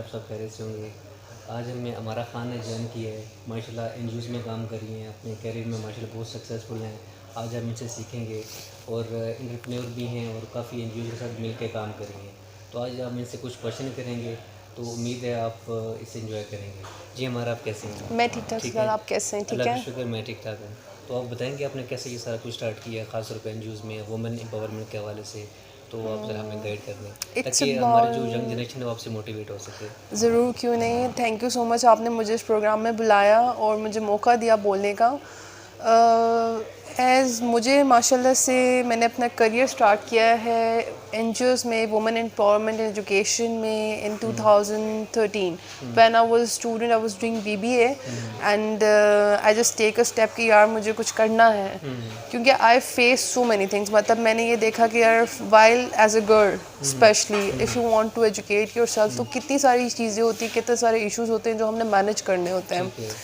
آپ سب خیریت سے ہوں گے. آج ہم نے ہمارا خان نے جوائن کیا ہے, ماشاء اللہ این جی اوز میں کام کر رہی ہیں, اپنے کیریئر میں ماشاء اللہ بہت سکسیزفل ہیں. آج ہم ان سے سیکھیں گے, اور انٹرپرینور بھی ہیں اور کافی این جی اوز کے ساتھ مل کے کام کر رہی ہیں. تو آج ہم ان سے کچھ کوشچن کریں گے, تو امید ہے آپ اسے انجوائے کریں گے. جی ہمارا آپ کیسے ہیں؟ میں ٹھیک ٹھاک ٹھیک سر, ہے, آپ کیسے ہیں؟ اللہ ٹھیک کا ہے. شکر میں ٹھیک ٹھاک ہوں. تو آپ بتائیں گے آپ نے کیسے یہ سارا کچھ اسٹارٹ کیا ہے, خاص طور پہ این جی اوز میں وومن امپاورمنٹ کے حوالے سے, تو آپ ذرا ہمیں گائڈ کر دیں اٹس تاکہ ہمارے جو ینگ اباؤٹ جنریشن ہے وہ آپ سے موٹیویٹ ہو سکے. ضرور, کیوں نہیں. تھینک یو سو مچ, آپ نے مجھے اس پروگرام میں بلایا اور مجھے موقع دیا بولنے کا. ایز مجھے ماشاء اللہ سے میں نے اپنا کریئر اسٹارٹ کیا ہے این جی اوز میں, وومن امپاورمنٹ ایجوکیشن میں, in 2013 when I was student. I was doing BBA and I just take a step کہ یار مجھے کچھ کرنا ہے, کیونکہ I face so many things. مطلب میں نے یہ دیکھا کہ یار while as a girl specially if you want to educate yourself, تو کتنی ساری چیزیں ہوتی ہیں, کتنے سارے ایشوز ہوتے ہیں جو ہم نے مینیج کرنے ہوتے ہیں. ٹھیک ہے.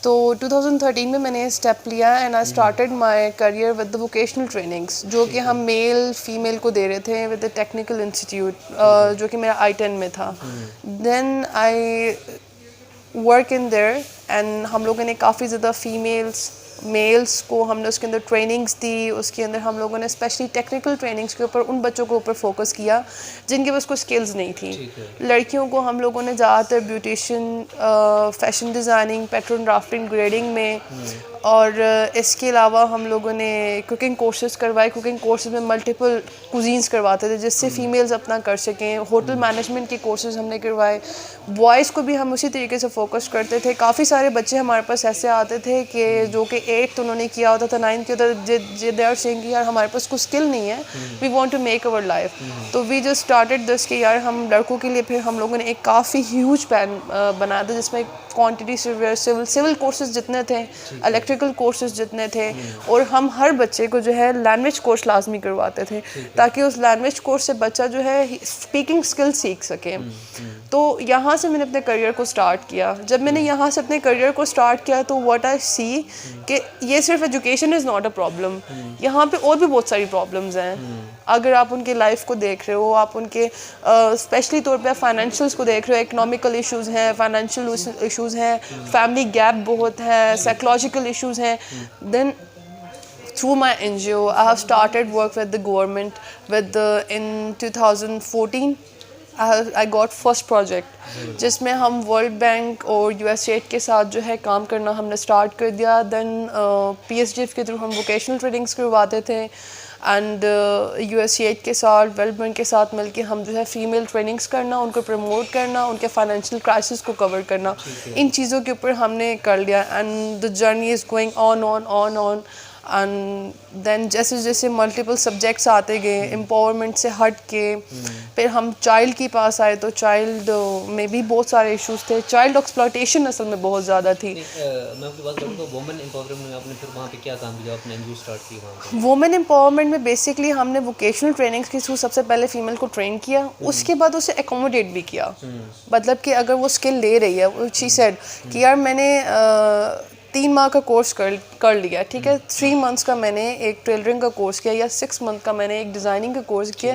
تو 2013 میں نے یہ اسٹیپ لیا and I started my career with the vocational trainings, جو کہ ہم میل فیمیل کو دے رہے تھے ود دا ٹیکنیکل انسٹیٹیوٹ, جو کہ میرا I-10 میں تھا. دین I work in there and ہم لوگوں نے کافی زیادہ میلس کو ہم نے اس کے اندر ٹریننگس دی. اس کے اندر ہم لوگوں نے اسپیشلی ٹیکنیکل ٹریننگس کے اوپر ان بچوں کے اوپر فوکس کیا جن کے پاس کوئی اسکلز نہیں تھی. لڑکیوں کو ہم لوگوں نے زیادہ تر beautician, fashion designing, pattern drafting, grading میں, اور اس کے علاوہ ہم لوگوں نے کوکنگ کورسز کروائے. کوکنگ کورسز میں ملٹیپل کوزینس کرواتے تھے جس سے فیمیلز اپنا کر سکیں. ہوٹل مینجمنٹ کے کورسز ہم نے کروائے. بوائز کو بھی ہم اسی طریقے سے فوکس کرتے تھے. کافی سارے بچے ہمارے پاس ایسے آتے تھے کہ جو کہ 8th انہوں نے کیا ہوتا تھا, 9th کیا ہوتا تھا, دے آر سیئنگ کہ یار ہمارے پاس کوئی اسکل نہیں ہے, we want to make over life. تو وی جسٹ اسٹارٹیڈ دس کہ یار ہم لڑکوں کے لیے پھر ہم لوگوں نے ایک کافی ہیوج پلان بنایا تھا جس میں کوانٹٹی سول کورسز جتنے تھے, الیکٹریکل کورسز جتنے تھے, اور ہم ہر بچے کو جو ہے لینگویج کورس لازمی کرواتے تھے تاکہ اس لینگویج کورس سے بچہ جو ہے اسپیکنگ اسکل سیکھ سکے. تو یہاں سے میں نے اپنے کریئر کو اسٹارٹ کیا. جب میں نے یہاں سے اپنے کریئر کو اسٹارٹ کیا تو واٹ آئی سی کہ یہ صرف education is not a problem, یہاں پہ اور بھی بہت ساری پرابلمز ہیں. اگر آپ ان کے لائف کو دیکھ رہے ہو, آپ ان کے اسپیشلی طور پہ فائنینشیلس کو دیکھ رہے ہو, اکنامیکل ایشوز ہیں, فائنینشیل ایشوز ہیں, فیملی گیپ بہت ہے, سائیکولوجیکل ایشوز ہیں. دین through my NGO, I have started work with the government in 2014. I got first project جس میں ہم ورلڈ بینک اور USAID کے ساتھ جو ہے کام کرنا ہم نے اسٹارٹ کر دیا. دین PSDF کے تھرو ہم ووکیشنل ٹریننگس کرواتے تھے, اینڈ USAID کے ساتھ, ورلڈ بینک کے ساتھ مل کے ہم جو ہے فیمیل ٹریننگس کرنا, ان کو پروموٹ کرنا, ان کے فائنینشیل کرائسس کو کور کرنا, ان چیزوں کے اوپر ہم نے کر لیا. And the journey is going on. And then جیسے جیسے ملٹیپل سبجیکٹس آتے گئے, امپاورمنٹ سے ہٹ کے پھر ہم چائلڈ کے پاس آئے تو چائلڈ میں بھی بہت سارے ایشوز تھے. چائلڈ ایکسپلائٹیشن اصل میں بہت زیادہ تھی. میں آپ کی بات کروں تو وومن امپاورمنٹ میں آپ نے پھر وہاں پہ کیا کام کیا, آپ نے این جی او اسٹارٹ کی وہاں پہ؟ وومن امپاورمنٹ میں بیسکلی ہم نے ووکیشنل ٹریننگس کے تھرو سب سے پہلے فیمیل کو ٹرین کیا, اس کے بعد اسے اکوموڈیٹ بھی کیا. مطلب کہ اگر وہ اسکل لے رہی ہے, شی سیڈ کہ یار میں نے 3 ماہ کا کورس کر لیا, ٹھیک ہے, 3 months کا میں نے ایک ٹیلرنگ کا کورس کیا, یا 6 month کا میں نے ایک ڈیزائننگ کا کورس کیا,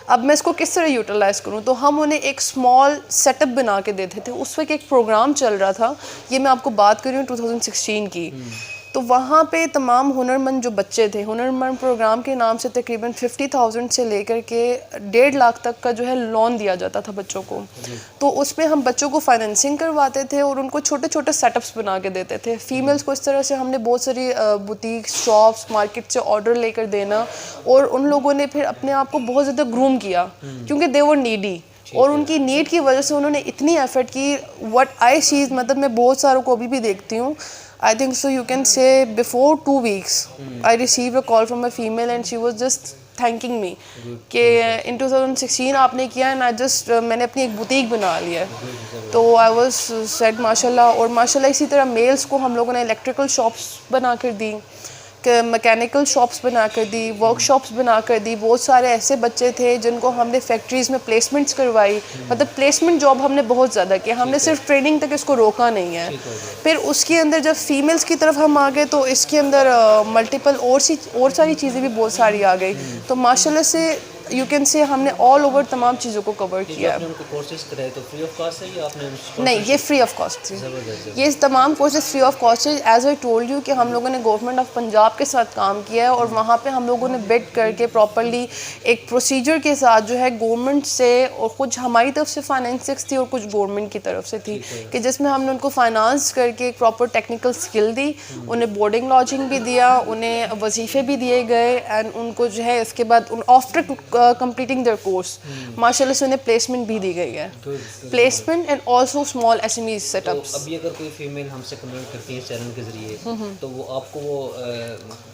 اب میں اس کو کس طرح یوٹیلائز کروں. تو ہم انہیں ایک اسمال سیٹ اپ بنا کے دیتے تھے. اس وقت ایک پروگرام چل رہا تھا, یہ میں آپ کو بات کر رہی ہوں 2016 کی. تو وہاں پہ تمام ہنرمند جو بچے تھے, ہنرمند پروگرام کے نام سے تقریباً 50,000 سے لے کر کے 1.5 لاکھ تک کا جو ہے لون دیا جاتا تھا بچوں کو. تو اس میں ہم بچوں کو فائنینسنگ کرواتے تھے اور ان کو چھوٹے چھوٹے سیٹ اپس بنا کے دیتے تھے. فیمیلس کو اس طرح سے ہم نے بہت ساری بوتیک شاپس مارکیٹ سے آرڈر لے کر دینا, اور ان لوگوں نے پھر اپنے آپ کو بہت زیادہ گروم کیا کیونکہ دے ور نیڈی, اور ان کی نیڈ کی وجہ سے انہوں نے اتنی ایفرٹ کی. وٹ آئی سیز, مطلب میں بہت ساروں کو ابھی بھی دیکھتی ہوں, I think so you can say before 2 weeks I received a call from a female and she was just thanking me کہ in 2016 آپ نے کیا, and میں نے اپنی ایک بوتیک بنا لی ہے. تو I was said ماشاء اللہ. اور ماشاء اللہ اسی طرح میلس کو ہم لوگوں نے الیکٹریکل شاپس بنا کر دی, میکینیکل شاپس بنا کر دی, ورک شاپس بنا کر دی. بہت سارے ایسے بچے تھے جن کو ہم نے فیکٹریز میں پلیسمنٹس کروائی. مطلب پلیسمنٹ جاب ہم نے بہت زیادہ کیا, ہم نے صرف ٹریننگ تک اس کو روکا نہیں ہے. پھر اس کے اندر جب فیمیلس کی طرف ہم آ گئے تو اس کے اندر ملٹیپل اور ساری چیزیں بھی بہت ساری آ گئی. تو ماشاء اللہ سے یو کین سے ہم نے آل اوور تمام چیزوں کو کور کیا ہے. آپ نے ان کو کورسز کرائے تو فری آف کاسٹ ہے یا آپ نے نہیں, یہ فری آف کاسٹ تھی. زبردست. یہ تمام کورسز فری آف کاسٹ ہے. ایز آئی ٹولڈ یو کہ ہم لوگوں نے گورنمنٹ آف پنجاب کے ساتھ کام کیا ہے اور وہاں پہ ہم لوگوں نے بڈ کر کے پراپرلی ایک پروسیجر کے ساتھ جو ہے گورنمنٹ سے, اور کچھ ہماری طرف سے فائنینسنگس تھی اور کچھ گورنمنٹ کی طرف سے تھی, کہ جس میں ہم نے ان کو فائنانس کر کے ایک پراپر ٹیکنیکل اسکل دی, انہیں بورڈنگ لاڈجنگ بھی دیا, انہیں وظیفے بھی دیے گئے, اینڈ ان کو جو ہے اس کے بعد آفٹر کمپلیٹنگ دیئر کورس ماشاء اللہ سے انہیں پلیسمنٹ بھی دی گئی ہے. Placement and also small S M E setups. ابھی اگر کوئی فیمیل ہم سے کنٹیکٹ کرتی ہے چینل کے ذریعے تو وہ آپ کو وہ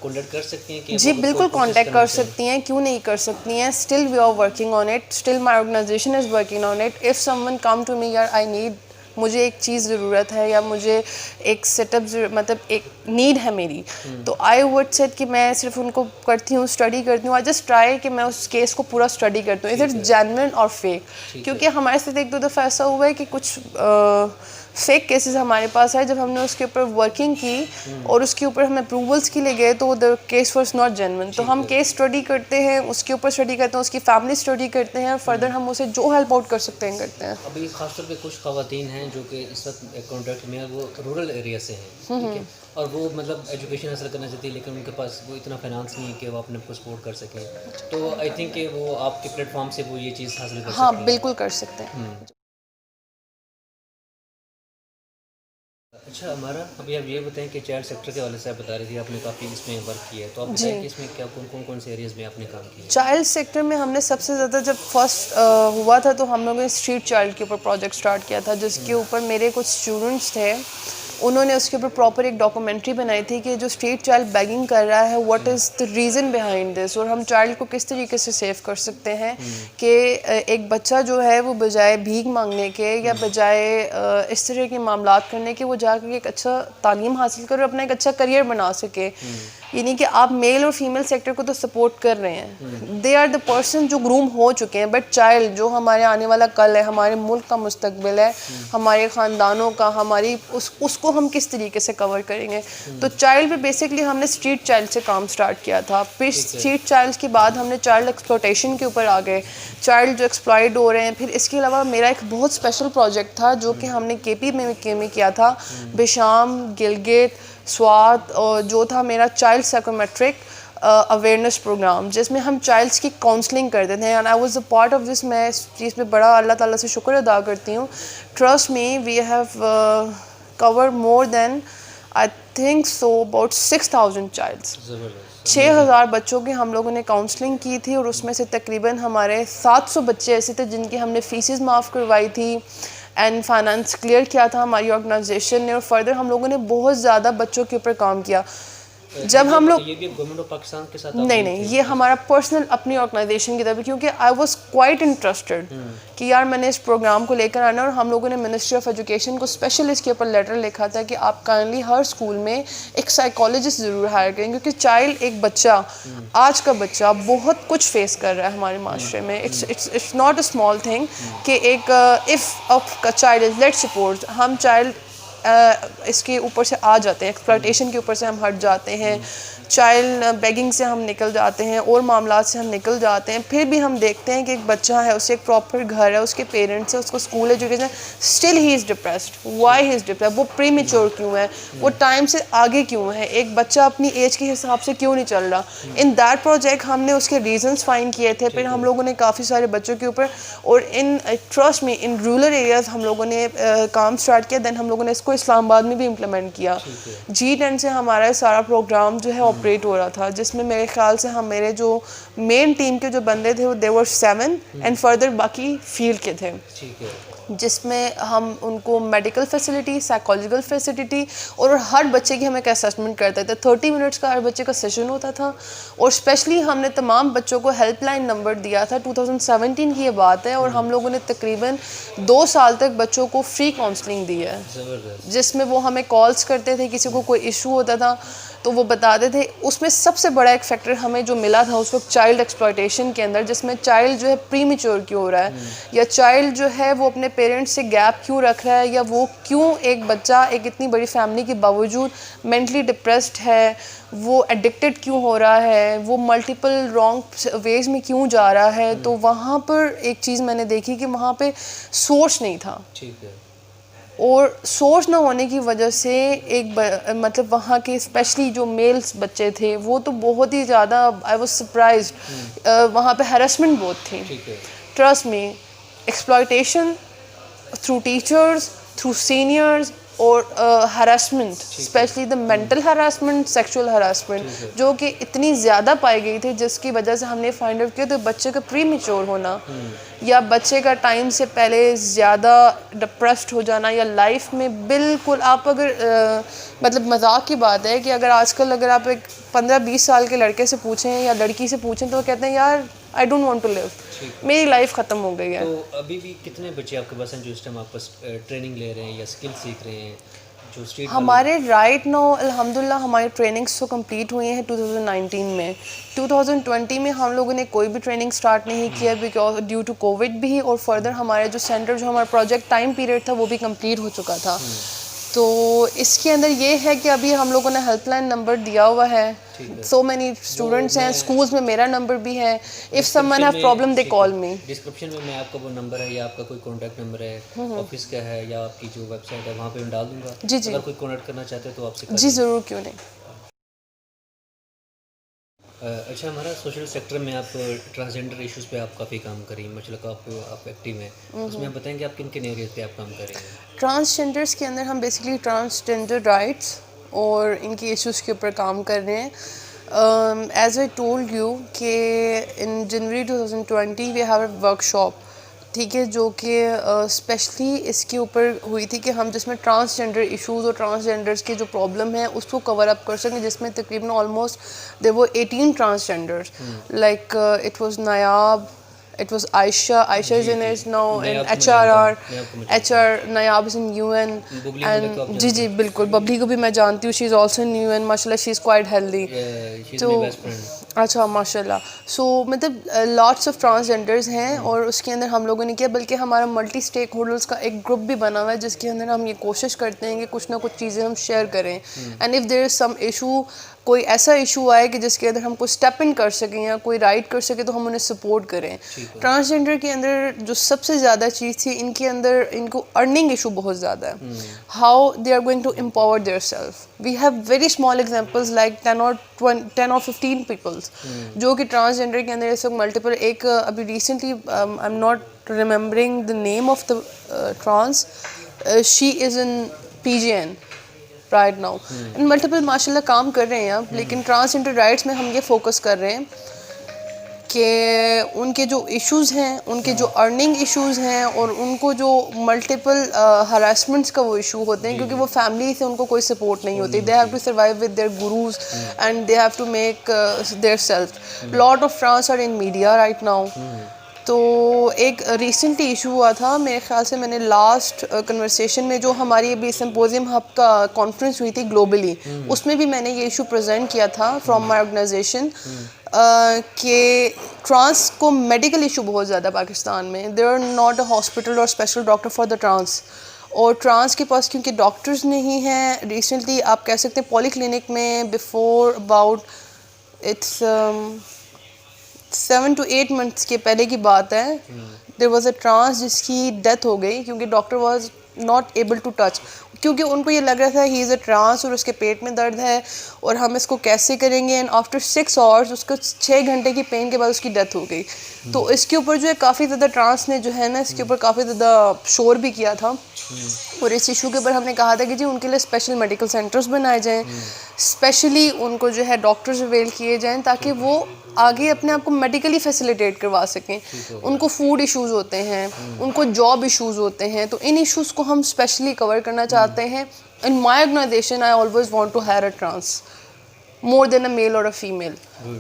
کانٹیکٹ کر سکتی ہیں کہ جی بالکل کانٹیکٹ کر سکتی ہیں, کیوں نہیں کر سکتی ہیں. Still we are working on it, still my organization is working on it. If someone come to me یار آئی نیڈ, مجھے ایک چیز ضرورت ہے یا مجھے ایک سیٹ اپ مطلب ایک نیڈ ہے میری, تو آئی وڈ سیٹ کہ میں صرف ان کو کرتی ہوں, اسٹڈی کرتی ہوں. آئی جسٹ ٹرائی کہ میں اس کیس کو پورا اسٹڈی کرتی ہوں, از اٹ جینوئن اور فیک. کیونکہ ہمارے ساتھ ایک دو دفعہ ایسا ہوا ہے کہ کچھ فیک کیسز ہمارے پاس آئے, جب ہم نے اس کے اوپر ورکنگ کی اور اس کے اوپر ہم اپروولس کے لیے گئے تو the case was not genuine. تو ہم کیس اسٹڈی کرتے ہیں, اس کے اوپر اسٹڈی کرتے ہیں, اس کی فیملی اسٹڈی کرتے ہیں, فردر ہم اسے جو ہیلپ آؤٹ کر سکتے ہیں کرتے ہیں. ابھی خاص طور پہ کچھ خواتین ہیں جو کہ اس وقت کانٹیکٹ میں وہ رورل ایریا سے ہیں, ٹھیک ہے, اور وہ مطلب ایجوکیشن حاصل کرنا چاہتی ہے لیکن ان کے پاس وہ اتنا فائنانس نہیں ہے کہ وہ اپنے کو سپورٹ کر سکیں. تو آئی تھنک کہ وہ آپ کے پلیٹ فارم سے وہ یہ چیز حاصل کر سکتے ہیں. ہاں بالکل کر سکتے ہیں. اچھا ہمارا ابھی آپ یہ بتائیں کہ چائلڈ سیکٹر کے حوالے سے آپ بتا رہی تھی آپ نے کافی اس میں ورک کیا ہے, تو آپ بتائیں کہ اس میں کیا کون سے ایریاز میں آپ نے کام کیا؟ چائلڈ سیکٹر میں ہم نے سب سے زیادہ جب فرسٹ ہوا تھا تو ہم لوگوں نے اسٹریٹ چائلڈ کے اوپر پروجیکٹ اسٹارٹ کیا تھا, جس کے اوپر میرے کچھ اسٹوڈنٹس تھے, انہوں نے اس کے اوپر پراپر ایک ڈاکومنٹری بنائی تھی کہ جو اسٹریٹ چائلڈ بیگنگ کر رہا ہے what is the reason behind this, اور ہم چائلڈ کو کس طریقے سے سیو کر سکتے ہیں کہ ایک بچہ جو ہے وہ بجائے بھیک مانگنے کے یا بجائے اس طرح کے معاملات کرنے کے وہ جا کے ایک اچھا تعلیم حاصل کرے اور اپنا ایک اچھا کریئر بنا سکے. یعنی کہ آپ میل اور فیمیل سیکٹر کو تو سپورٹ کر رہے ہیں, دے آر دا پرسن جو گروم ہو چکے ہیں, بٹ چائلڈ جو ہمارے آنے والا کل ہے, ہمارے ملک کا مستقبل ہے, ہمارے خاندانوں کا, ہماری اس کو ہم کس طریقے سے کور کریں گے. تو چائلڈ پہ بیسکلی ہم نے اسٹریٹ چائلڈ سے کام اسٹارٹ کیا تھا. پھر اسٹریٹ چائلڈ کے بعد ہم نے چائلڈ ایکسپلوٹیشن کے اوپر آ گئے, چائلڈ جو ایکسپلائڈ ہو رہے ہیں. پھر اس کے علاوہ میرا ایک بہت اسپیشل پروجیکٹ تھا جو کہ ہم نے کے پی میں کیا تھا, بشام, گلگت, سوات, اور جو تھا میرا چائلڈ سائیکومیٹرک اویئرنیس پروگرام, جس میں ہم چائلڈس کی کاؤنسلنگ کرتے تھے. And I was a part of this. میں اس چیز پہ بڑا اللہ تعالیٰ سے شکر ادا کرتی ہوں. Trust me we have cover more than I think so about 6000 childs. 6000 بچوں کی ہم لوگوں نے کاؤنسلنگ کی تھی, اور اس میں سے تقریباً ہمارے 700 بچے ایسے تھے جن کی ہم نے فیسز معاف کروائی تھی اینڈ فائنانس کلیئر کیا تھا ہماری آرگنائزیشن نے. اور فردر ہم لوگوں نے بہت زیادہ بچوں کے اوپر کام کیا. جب ہم لوگ یہ بھی گورنمنٹ آف پاکستان کے ساتھ نہیں, یہ ہمارا پرسنل اپنی آرگنائزیشن کی طرف, کیونکہ آئی واز کوائٹ انٹرسٹڈ کہ یار میں نے اس پروگرام کو لے کر آنا. اور ہم لوگوں نے منسٹری آف ایجوکیشن کو اسپیشل اس کے اوپر لیٹر لکھا تھا کہ آپ کائنڈلی ہر اسکول میں ایک سائیکالوجسٹ ضرور ہائر کریں, کیونکہ چائلڈ, ایک بچہ, آج کا بچہ بہت کچھ فیس کر رہا ہے ہمارے معاشرے میں. It's not a small thing کہ ایک if child is let support, ہم چائلڈ اس کے اوپر سے آ جاتے ہیں, ایکسپلائٹیشن کے اوپر سے ہم ہٹ جاتے ہیں, چائلڈ بیگنگ سے ہم نکل جاتے ہیں, اور معاملات سے ہم نکل جاتے ہیں. پھر بھی ہم دیکھتے ہیں کہ ایک بچہ ہے, اسے ایک پراپر گھر ہے, اس کے پیرنٹس ہیں, اس کو school education, still he is depressed. Why he is depressed? وہ پری میچور کیوں ہے, وہ ٹائم سے آگے کیوں ہے, ایک بچہ اپنی ایج کے حساب سے کیوں نہیں چل رہا. ان دیٹ پروجیکٹ ہم نے اس کے ریزنس فائنڈ کیے تھے. پھر ہم لوگوں نے کافی سارے بچوں کے اوپر, اور ان ٹرسٹ میں ان رورل ایریاز ہم لوگوں نے کام اسٹارٹ کیا. دین ہم لوگوں نے اس کو اسلام آباد میں بھی امپلیمنٹ کیا. G10 سے ہمارا سارا پروگرام جو ہے آپریٹ ہو رہا تھا, جس میں میرے خیال سے ہم میرے جو مین ٹیم کے جو بندے تھے وہ they were 7 اینڈ فردر باقی فیلڈ کے تھے, جس میں ہم ان کو میڈیکل فیسلٹی, سائیکالوجیکل فیسلٹی, اور ہر بچے کی ہم ایک اسسمنٹ کرتے تھے. 30 منٹس کا ہر بچے کا سیشن ہوتا تھا. اور اسپیشلی ہم نے تمام بچوں کو ہیلپ لائن نمبر دیا تھا. 2017 کی یہ بات ہے, اور ہم لوگوں نے تقریباً 2 سال تک بچوں کو فری کاؤنسلنگ دی ہے, جس میں وہ ہمیں کالس کرتے تھے, کسی کو کوئی ایشو ہوتا تھا تو وہ بتاتے تھے اس میں سب سے بڑا ایک فیکٹر ہمیں جو ملا تھا اس وقت چائلڈ ایکسپلائٹیشن کے اندر، جس میں چائلڈ جو ہے پری میچور کیوں ہو رہا ہے، یا چائلڈ جو ہے وہ اپنے پیرنٹس سے گیپ کیوں رکھ رہا ہے، یا وہ کیوں ایک بچہ ایک اتنی بڑی فیملی کے باوجود مینٹلی ڈپریسڈ ہے، وہ ایڈکٹڈ کیوں ہو رہا ہے، وہ ملٹیپل رانگ ویز میں کیوں جا رہا ہے. تو وہاں پر ایک چیز میں نے دیکھی کہ وہاں پہ سورس نہیں تھا، ٹھیک ہے. اور سورس نہ ہونے کی وجہ سے ایک مطلب وہاں کے اسپیشلی جو میلس بچے تھے وہ تو بہت ہی زیادہ آئی واز سرپرائزڈ. وہاں پہ ہیرسمنٹ بہت تھی. Trust me, exploitation through teachers, through seniors, اور harassment especially the mental harassment, sexual harassment جو کہ اتنی زیادہ پائی گئی تھی، جس کی وجہ سے ہم نے فائنڈ آؤٹ کیا تو بچے کا پری میچور ہونا یا بچے کا ٹائم سے پہلے زیادہ ڈپریسڈ ہو جانا، یا لائف میں بالکل آپ اگر مطلب مذاق کی بات ہے کہ اگر آج کل اگر آپ ایک 15-20 سال کے لڑکے سے پوچھیں یا لڑکی سے پوچھیں تو وہ کہتے ہیں یار آئی ڈونٹ وانٹ ٹو لیو، میری لائف ختم ہو گئی ہے. تو ابھی بھی کتنے بچے آپ کے پاس ہیں جو اس ٹائم آپ پاس ٹریننگ لے رہے ہیں یا اسکل سیکھ رہے ہیں جو اسٹریٹ؟ ہمارے رائٹ نو الحمدللہ ہماری ٹریننگس تو کمپلیٹ ہوئی ہیں 2019 میں. 2020 میں ہم لوگوں نے کوئی بھی ٹریننگ اسٹارٹ نہیں کیا بیکاز ڈیو ٹو کووڈ بھی، اور فردر ہمارے جو سینٹر جو ہمارا پروجیکٹ ٹائم پیریڈ تھا وہ بھی کمپلیٹ ہو چکا تھا. تو اس کے اندر یہ ہے کہ ابھی ہم لوگوں نے ہیلپ لائن نمبر دیا ہوا ہے. سو مینی اسٹوڈنٹس ہیں، اسکولس میں میرا نمبر بھی ہے. If some one have problem they call me. Description میں آپ کا وہ نمبر ہے یا آپ کا کوئی کانٹیکٹ نمبر ہے آفس کا ہے یا آپ کی جو ویب سائٹ ہے وہاں پہ میں ڈال دوں گا. جی جی اگر کوئی کانٹیکٹ کرنا چاہتے ہیں تو آپ سے جی ضرور، کیوں نہیں. اچھا، ہمارا سوشل سیکٹر میں آپ ٹرانسجینڈر ایشوز پہ آپ کافی کام کر رہی ہیں، ماشاء اللہ آپ ایکٹیو ہیں. اس میں آپ بتائیں کہ آپ کن کن ایریاز پہ آپ کام کر رہے ہیں؟ ٹرانسجینڈرس کے اندر ہم بیسکلی ٹرانسجینڈر رائٹس اور ان کی ایشوز کے اوپر کام کر رہے ہیں. ایز آئی ٹولڈ یو کہ in January 2020 we have a workshop, ٹھیک ہے، جو کہ اسپیشلی اس کے اوپر ہوئی تھی کہ ہم جس میں ٹرانسجینڈر ایشوز اور ٹرانسجینڈرس کی جو پرابلم ہے اس کو کور اپ کر سکیں، جس میں تقریباً almost there were 18 transgenders like it was نایاب، it was Aisha is in is now in HR Nayab is in UN and جی بالکل ببلی کو بھی میں جانتی ہوں، she is also in UN ماشاء اللہ she is quite healthy. تو اچھا ماشاء اللہ. سو مطلب لاٹس آف ٹرانسجینڈرز ہیں اور اس کے اندر ہم لوگوں نے کیا، بلکہ ہمارا ملٹی اسٹیک ہولڈرس کا ایک گروپ بھی بنا ہوا ہے جس کے اندر ہم یہ کوشش کرتے ہیں کہ کچھ نہ کچھ چیزیں ہم شیئر کریں. And if there is some issue, کوئی ایسا ایشو آئے کہ جس کے اندر ہم کوئی اسٹیپ ان کر سکیں یا کوئی رائٹ کر سکیں تو ہم انہیں سپورٹ کریں. ٹرانسجینڈر کے اندر جو سب سے زیادہ چیز تھی، ان کے اندر ان کو ارننگ ایشو بہت زیادہ ہے. How they are going to empower their self. We have very small examples like 10 or 15 peoples جو کہ ٹرانسجینڈر کے اندر اس وقت ملٹیپل. ایک ابھی recently I am not remembering the name of the trans, she is in PGN right now. Multiple ماشاء اللہ کام کر رہے ہیں آپ، لیکن ٹرانسجینڈر رائٹس میں ہم یہ فوکس کر رہے ہیں کہ ان کے جو ایشوز ہیں، ان کے جو ارننگ ایشوز ہیں، اور ان کو جو ملٹیپل ہراسمنٹس کا وہ ایشو ہوتے ہیں کیونکہ وہ فیملی سے ان کو کوئی سپورٹ نہیں ہوتی. They have to survive with their gurus and they have to make their self. Lot of trans are in media right now. تو ایک ریسنٹلی ایشو ہوا تھا میرے خیال سے، میں نے لاسٹ کنورسیشن میں جو ہماری ابھی سمپوزیم ہب کا کانفرنس ہوئی تھی گلوبلی، اس میں بھی میں نے یہ ایشو پریزنٹ کیا تھا فرام مائی آرگنائزیشن کہ ٹرانس کو میڈیکل ایشو بہت زیادہ پاکستان میں. There are not a hospital اور special doctor for the trans, اور ٹرانس کے پاس کیونکہ ڈاکٹرز نہیں ہیں. ریسنٹلی آپ کہہ سکتے ہیں پولی کلینک میں before about it's 7 to 8 months کے پہلے کی بات ہے، دیر واز اے ٹرانس جس کی ڈیتھ ہو گئی کیونکہ doctor was not able to touch, کیونکہ ان کو یہ لگ رہا تھا ہی از اے ٹرانس اور اس کے پیٹ میں درد ہے اور ہم اس کو کیسے کریں گے. اینڈ آفٹر 6 hours اس کو 6 گھنٹے کی پین کے بعد اس کی ڈیتھ ہو گئی. تو اس کے اوپر جو ہے کافی زیادہ ٹرانس نے جو ہے نا اس کے اوپر کافی زیادہ شور بھی کیا تھا. اور اس ایشو کے اوپر ہم نے کہا تھا کہ جی ان کے لیے اسپیشل میڈیکل سینٹرز بنائے جائیں، اسپیشلی ان کو جو ہے ڈاکٹرز اویل کیے جائیں تاکہ وہ آگے اپنے آپ کو میڈیکلی فیسیلیٹیٹ کروا سکیں. ان کو فوڈ ایشوز ہوتے ہیں، ان کو جاب ایشوز ہوتے ہیں، تو ان ایشوز کو ہم اسپیشلی کور کرنا چاہتے ہیں. In my organization I always want to hire a trans more than a male اور اے فیمیل،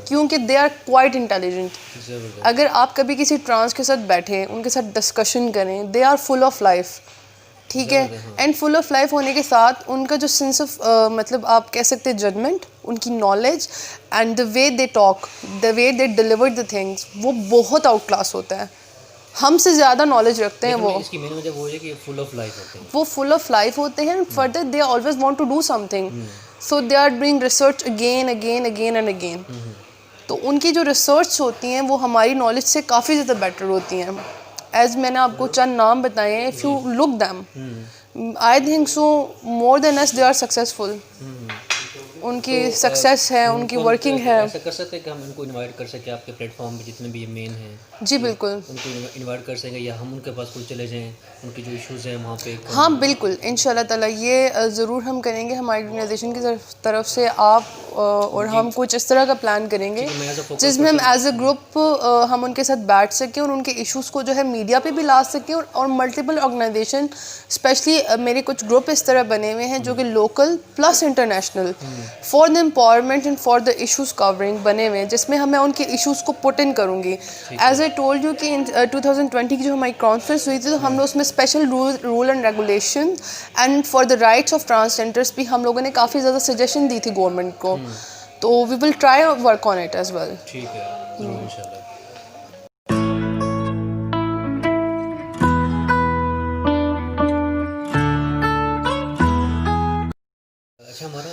کیونکہ دے آر کوائٹ انٹیلیجنٹ. اگر آپ کبھی کسی ٹرانس کے ساتھ بیٹھیں، ان کے ساتھ ڈسکشن کریں، they are full of life, ٹھیک ہے. اینڈ فل آف لائف ہونے کے ساتھ ان کا جو سینس آف مطلب آپ کہہ سکتے ججمنٹ ان کی knowledge and the way they talk, the way they deliver the things, وہ بہت آؤٹ کلاس ہوتا ہے. ہم سے زیادہ نالج رکھتے ہیں وہ. اس کی مین وجہ وہ ہے کہ فل آف لائف ہوتے ہیں, وہ فل آف لائف ہوتے ہیں. Further they always want to do something, so they are doing research again again again and again. تو ان کی جو ریسرچ ہوتی ہیں وہ ہماری نالج سے کافی زیادہ بیٹر ہوتی ہیں. ایز میں نے آپ کو چند نام بتائے ہیں, if you look them I think so more than as they are successful. ان کی سکسیس ہے, ان کی ورکنگ ہے. ایسا کر سکتے ہیں کہ ہم ان کو انوائٹ کر سکیں آپ کے پلیٹ فارم پہ, جتنے بھی یہ مین ہیں. جی بالکل, ان کو انوائٹ کر سکیں, یا ہم ان کے پاس کوئی چلے جائیں, ان کی جو ایشوز ہیں وہاں پہ. ہاں بالکل, ان شاء اللہ تعالیٰ یہ ضرور ہم کریں گے. ہماری آرگنائزیشن کی طرف سے آپ اور ہم کچھ اس طرح کا پلان کریں گے جس میں ہم ایز اے گروپ ہم ان کے ساتھ بیٹھ سکیں اور ان کے ایشوز کو جو ہے میڈیا پہ بھی لا سکیں. اور ملٹیپل آرگنائزیشن, اسپیشلی میرے کچھ گروپ اس طرح بنے ہوئے ہیں جو کہ local plus international for the empowerment and for the issues covering بنے ہوئے ہیں, جس میں میں ان کے ایشوز کو پٹ ان کروں گی. ایز اے ٹولڈ یو کہ 2020 کی جو ہماری کانفرنس ہوئی تھی تو ہم نے اس میں special role and regulation and for the rights of transgenders بھی ہم لوگوں نے کافی زیادہ سجیشن دی تھی گورنمنٹ کو. تو we will try work on it as well. ٹھیک ہے, ان شاء اللہ. اچھا, ہمارا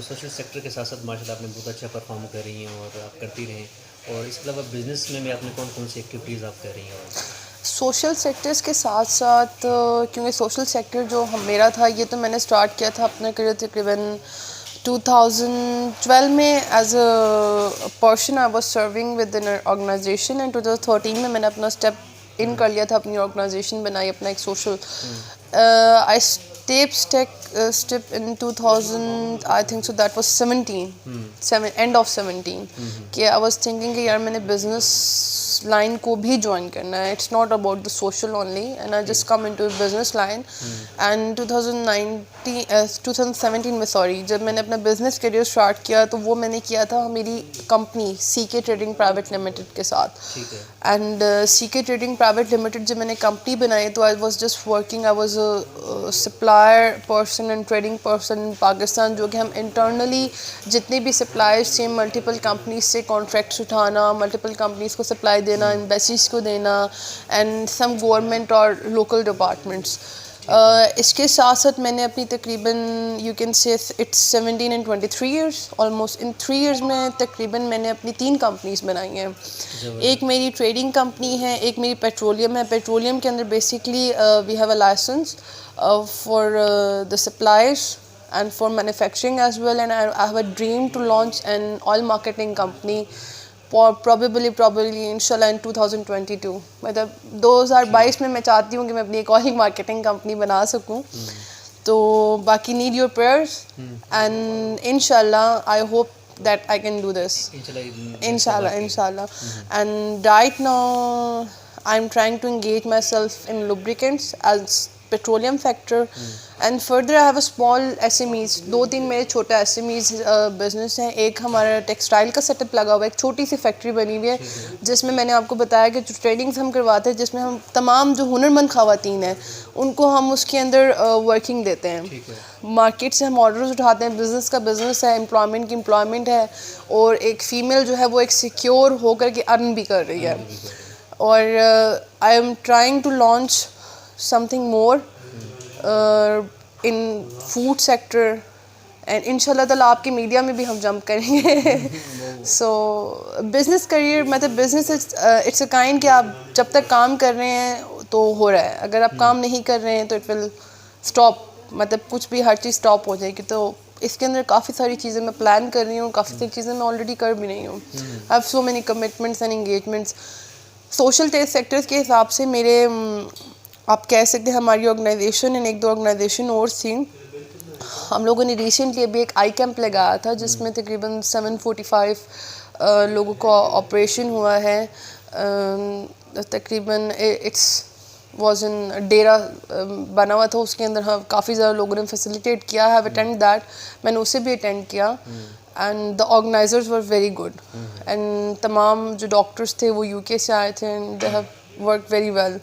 سوشل سیکٹر کے ساتھ ساتھ ماشاء اللہ آپ نے بہت اچھا پرفارم کر رہی ہیں اور آپ کرتی رہیں, اور اس کے علاوہ بزنس میں بھی آپ نے کون کون سی ایکٹیویٹیز آپ کر رہی ہیں؟ اور سوشل سیکٹرز کے ساتھ ساتھ, کیونکہ سوشل سیکٹر جو میرا تھا یہ تو میں نے اسٹارٹ کیا تھا اپنا کریئر تقریباً 2012 میں as a person I was serving with an organization, and 2013 میں نے اپنا اسٹیپ ان کر لیا تھا, اپنی آرگنائزیشن بنائی, اپنا ایک social. I step in 2000 I think so that was 17 and of 17 کہ آئی واز تھنکنگ کہ یار میں نے بزنس لائن کو بھی جوائن کرنا ہے. It's not about the social only, and I just come in to business line. And 2017 میں جب میں نے اپنا بزنس کیریئر اسٹارٹ کیا تو وہ میں نے کیا تھا میری کمپنی سی کے ٹریڈنگ پرائیویٹ لمیٹڈ کے ساتھ. اینڈ سی کے ٹریڈنگ پرائیویٹ لمیٹڈ جب میں نے کمپنی بنائی تو I was just working, I was a supplier person and trading person in Pakistan, جو کہ ہم انٹرنلی جتنے بھی سپلائرس تھے ملٹیپل کمپنیز سے کانٹریکٹس اٹھانا, ملٹیپل کمپنیز کو سپلائی دینا, ایمبیسیز کو دینا, اینڈ سم گورنمنٹ اور لوکل ڈپارٹمنٹس. اس کے ساتھ ساتھ میں نے اپنی تقریباً you can say it's 17 and 23 years, almost in 3 years میں تقریباً میں نے اپنی 3 کمپنیز بنائی ہیں. ایک میری ٹریڈنگ کمپنی ہے, ایک میری پیٹرولیم ہے. پیٹرولیم کے اندر basically we have a license for the suppliers and for manufacturing as well, and I have a dream to launch an oil marketing company probably inshallah in 2022. مطلب 2022 میں چاہتی ہوں کہ میں اپنی ایک آئل مارکیٹنگ کمپنی بنا سکوں. تو باقی need your prayers and inshallah I hope that I can do this. Inshallah. And right now I'm trying to engage myself in lubricants as petroleum sector, and further I have a small SMEs, 2-3 میرے چھوٹا SMEs business ہیں. ایک ہمارا textile کا set up لگا ہوا ہے, ایک چھوٹی سی فیکٹری بنی ہوئی ہے جس میں نے آپ کو بتایا کہ جو ٹریننگز ہم کرواتے ہیں, جس میں ہم تمام جو ہنرمند خواتین ہیں ان کو ہم اس کے اندر ورکنگ دیتے ہیں. مارکیٹ سے ہم آرڈرز اٹھاتے ہیں, بزنس کا بزنس ہے, امپلائمنٹ کی امپلائمنٹ ہے, اور ایک فیمیل جو ہے وہ ایک سیکیور ہو کر کے ارن بھی کر رہی ہے. اور I am trying to launch something more in food sector, and inshallah تعالیٰ آپ کے میڈیا میں بھی ہم جمپ کریں گے. سو بزنس کریئر مطلب بزنس اٹس اے کائنڈ کہ آپ جب تک کام کر رہے ہیں تو ہو رہا ہے, اگر آپ کام نہیں کر رہے ہیں تو اٹ ول اسٹاپ, مطلب کچھ بھی ہر چیز اسٹاپ ہو جائے گی. تو اس کے اندر کافی ساری چیزیں میں پلان کر رہی ہوں, کافی ساری چیزیں میں آلریڈی کر بھی رہی ہوں. I have so many commitments and engagements. Social sectors کے حساب سے میرے آپ کہہ سکتے ہیں ہماری آرگنائزیشن اینڈ 1-2 آرگنائزیشن اور تھیں. ہم لوگوں نے ریسنٹلی ابھی ایک آئی کیمپ لگایا تھا جس میں تقریباً 745 لوگوں کا آپریشن ہوا ہے. تقریباً اٹس واز ان ڈیرا بنا ہوا تھا, اس کے اندر ہم کافی زیادہ لوگوں نے فیسیلیٹیٹ کیا. ہیو اٹینڈ دیٹ, میں نے اسے بھی اٹینڈ کیا, and the organizers were very good. And تمام جو ڈاکٹرس تھے وہ UK سے آئے تھے, and they have work very well.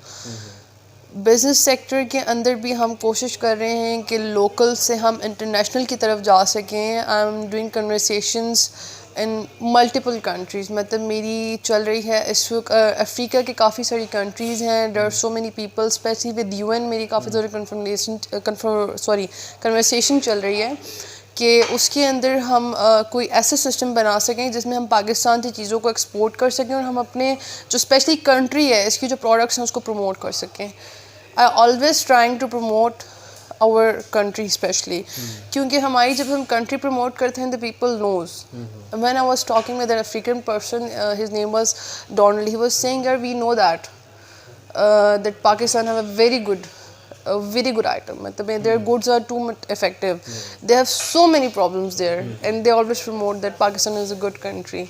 Business sector کے اندر بھی ہم کوشش کر رہے ہیں کہ لوکل سے ہم انٹرنیشنل کی طرف جا سکیں. I am doing conversations in multiple countries. مطلب میری چل رہی ہے اس وقت افریقہ کے کافی ساری کنٹریز ہیں. There are so many people especially with UN میری کافی ساری کنورسیشن چل رہی ہے کہ اس کے اندر ہم کوئی ایسا سسٹم بنا سکیں جس میں ہم پاکستان سے چیزوں کو ایکسپورٹ کر سکیں اور ہم اپنے جو اسپیشلی کنٹری ہے اس کی جو پروڈکٹس ہیں اس کو پروموٹ کر سکیں. I always trying to promote our country especially کیونکہ ہماری جب ہم کنٹری پروموٹ کرتے ہیں the people knows. When I was talking with an African person his name was Donald. He was saying یار we know that Pakistan have a very good item. مطلب their goods are too much effective. They have so many problems there and they always promote that Pakistan is a good country.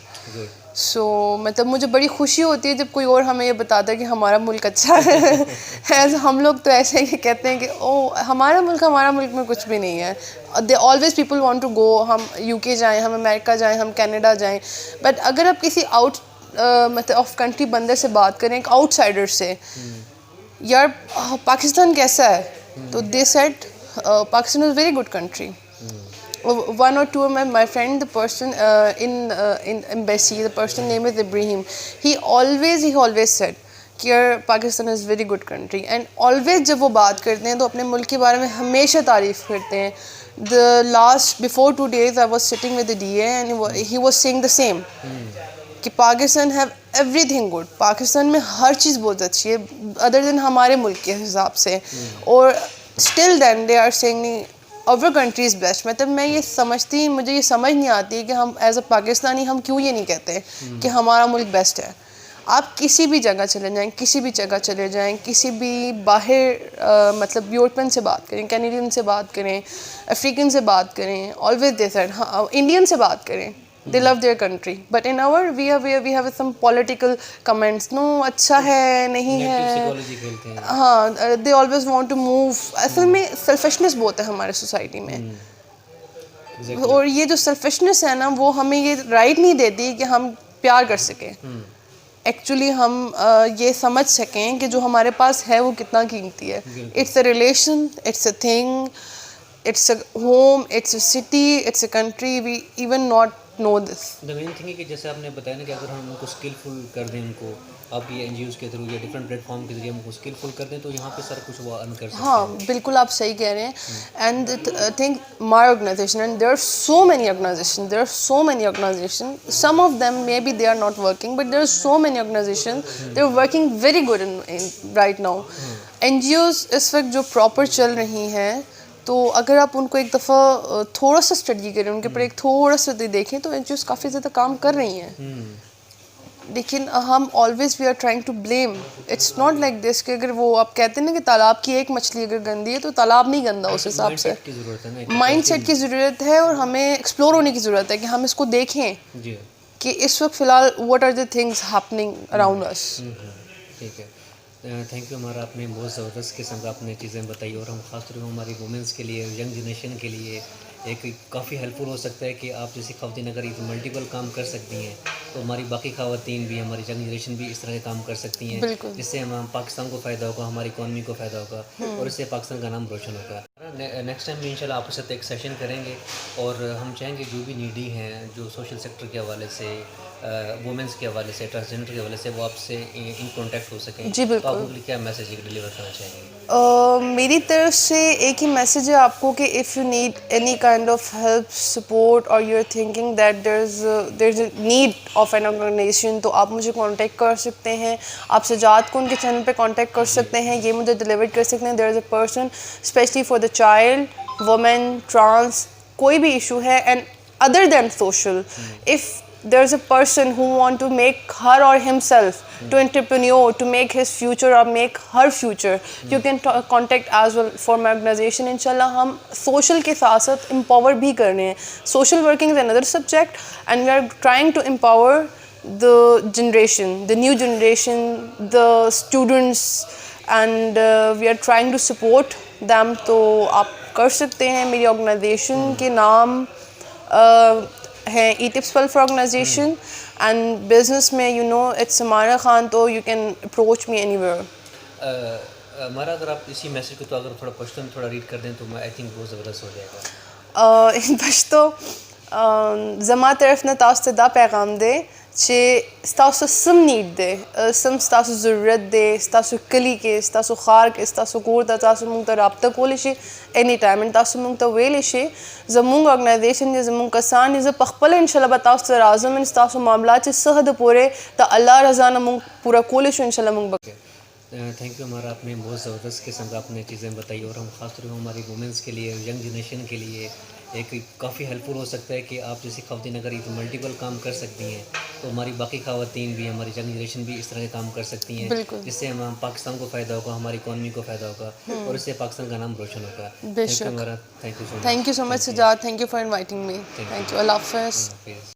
So مطلب مجھے بڑی خوشی ہوتی ہے جب کوئی اور ہمیں یہ بتاتا ہے کہ ہمارا ملک اچھا ہے. ہم لوگ تو ایسے ہی کہتے ہیں کہ ہمارا ملک میں کچھ بھی نہیں ہے. They always people want to go, ہم UK جائیں, ہم امریکہ جائیں, ہم کینیڈا جائیں. بٹ اگر آپ کسی مطلب آف کنٹری بندے سے بات کریں, ایک آؤٹ سائڈر سے, یار پاکستان کیسا ہے, تو they said Pakistan is very good country. One or two of my friend, the person in embassy, the person name is Ibrahim. He always said کہ یار Pakistan is very good country. And always جب وہ بات کرتے ہیں تو اپنے ملک کے بارے میں ہمیشہ تعریف کرتے ہیں. before 2 days I was sitting with the DA and he was saying the same کہ Pakistan have every thing good. Pakistan میں ہر چیز بہت اچھی ہے ادر دین ہمارے ملک کے حساب سے. اور still then they are saying our country is best. مطلب میں یہ سمجھتی, مجھے یہ سمجھ نہیں آتی کہ ہم ایز اے پاکستانی ہم کیوں یہ نہیں کہتے کہ ہمارا ملک بیسٹ ہے. آپ کسی بھی جگہ چلے جائیں, کسی بھی باہر مطلب یورپین سے بات کریں, کینیڈین سے بات کریں, افریقن سے بات کریں, آلویز دے سیڈ انڈین سے بات کریں, they love their country. But in our we have some political comments. No, اچھا ہے نہیں ہے, ہاں they always want to move. اصل میں سیلفشنس بہت ہے ہمارے سوسائٹی میں. اور یہ جو سیلفشنس ہے نا وہ ہمیں یہ رائٹ نہیں دیتی کہ ہم پیار کر سکیں. ایکچولی ہم یہ سمجھ سکیں کہ جو ہمارے پاس ہے وہ کتنا قیمتی ہے. It's a relation, it's a thing, it's a home, it's a city, it's a country. We even not know this. The main thing ہے کہ جیسے آپ نے بتایا نا کہ اگر ہم ان کو اسکلفل کر دیں, ان کو آپ یہ NGOs کے تھرو یا ڈفرینٹ پلیٹ فارم کے ذریعے ہم کو اسکلفل کر دیں تو یہاں پہ سر کچھ وہ ارن کر سکتے ہیں. ہاں بالکل آپ صحیح کہہ رہے ہیں. And think my organization and there are so many organization, some of them may be they are not working but there are so many organization they are working very good in right now. NGOs اس وقت جو proper چل رہی ہیں تو اگر آپ ان کو ایک دفعہ تھوڑا سا اسٹڈی کریں, ان کے اوپر ایک تھوڑا سا دیکھیں تو NGOs کافی زیادہ کام کر رہی ہیں. لیکن ہم always we are trying to blame. It's not like this کہ اگر وہ آپ کہتے ہیں نا کہ تالاب کی ایک مچھلی اگر گندی ہے تو تالاب نہیں گندا اس حساب سے. مائنڈ سیٹ کی ضرورت ہے اور ہمیں ایکسپلور ہونے کی ضرورت ہے کہ ہم اس کو دیکھیں کہ اس وقت فی الحال what are the things happening around us. ٹھیک ہے, تھینک یو ہمارا. آپ نے بہت زبردست قسم کا اپنے چیزیں بتائی اور ہم خاص طور پہ ہماری وومنس کے لیے, ینگ جنریشن کے لیے ایک کافی ہیلپ فل ہو سکتا ہے کہ آپ جیسی خواتین اگر ملٹیپل کام کر سکتی ہیں تو ہماری باقی خواتین بھی, ہماری ینگ جنریشن بھی اس طرح کے کام کر سکتی ہیں جس سے ہم پاکستان کو فائدہ ہوگا, ہماری اکانومی کو فائدہ ہوگا اور اس سے پاکستان کا نام روشن ہوگا. نیکسٹ ٹائم بھی انشاءاللہ آپ کے ساتھ ایک سیشن کریں گے اور ہم چاہیں گے جو بھی نیڈی ہیں, جو سوشل سیکٹر کے حوالے سے, وومنس کے حوالے سے, ٹرانسجینڈر کے حوالے سے, وہ آپ سے ان کانٹیکٹ ہو سکیں. جی بالکل. آپ کے لیے کیا میسیج ڈلیور کرنا چاہیں گے؟ میری طرف سے ایک ہی میسیج ہے آپ کو کہ if you need any kind of help, support اور you are thinking that there is a need of an organization تو آپ مجھے کانٹیکٹ کر سکتے ہیں. آپ سجاد کو ان کے چینل پہ کانٹیکٹ کر سکتے ہیں, یہ مجھے ڈلیور کر سکتے ہیں. There is a person especially for the child, women, trans, کوئی بھی ایشو ہے. And other than social, if there is a person who want to make her or himself to entrepreneur, to make his future or make her future, you can contact as well for my organization. inshallah hum social ke sath sath empower bhi kar rahe hain. Social working is another subject and we are trying to empower the generation, the new generation, the students, and we are trying to support them. تو آپ کر سکتے ہیں. میری organization کے نام ہے ای ٹپس ویلفیئر آرگنائزیشن, اینڈ بزنس میں you know it's Samara Khan, تو you can approach me anywhere ویئر. ہمارا اگر آپ اسی میسیج کو تو اگر تھوڑا پشتو میں تھوڑا ریڈ کر دیں تو آئی تھنک بہت زبردست ہو جائے گا. ان پشتو زما طرف نہ تاسو ته دا پیغام دی چې ستاسو سم نیډ دی، سم ستاسو ضرورت دی، ستاسو کلی کې، ستاسو ښار کې، ستاسو کور ته تاسو مونږ ته رابطه کولی شئ اینی ټایم. اینډ تاسو مونږ ته ویلی شئ زمونږ ارګنایزیشن دی، زمونږ کسان دي، زه په خپله انشاءالله به تاسو ته راځم. ستاسو معاملات چې څه حده پورې د الله رضا نه مونږ پوره کولی شو انشاءالله مونږ به. تھینک یو ہمارا، آپ نے بہت زبردست قسم کا اپنے چیزیں بتائی اور ہم خاص طور پہ ہماری وومنس کے لیے، ینگ جنریشن کے لیے ایک کافی ہیلپ فل ہو سکتا ہے کہ آپ جیسی خواتین اگر یہ ملٹیپل کام کر سکتی ہیں تو ہماری باقی خواتین بھی، ہماری ینگ جنریشن بھی اس طرح کے کام کر سکتی ہیں، جس سے ہم پاکستان کو فائدہ ہوگا، ہماری اکانومی کو فائدہ ہوگا اور اس سے پاکستان کا نام روشن ہوگا. بے شک. Thank you so much. Thank you so much Sajjad, thank you for inviting me. Thank you. اللہ حافظ.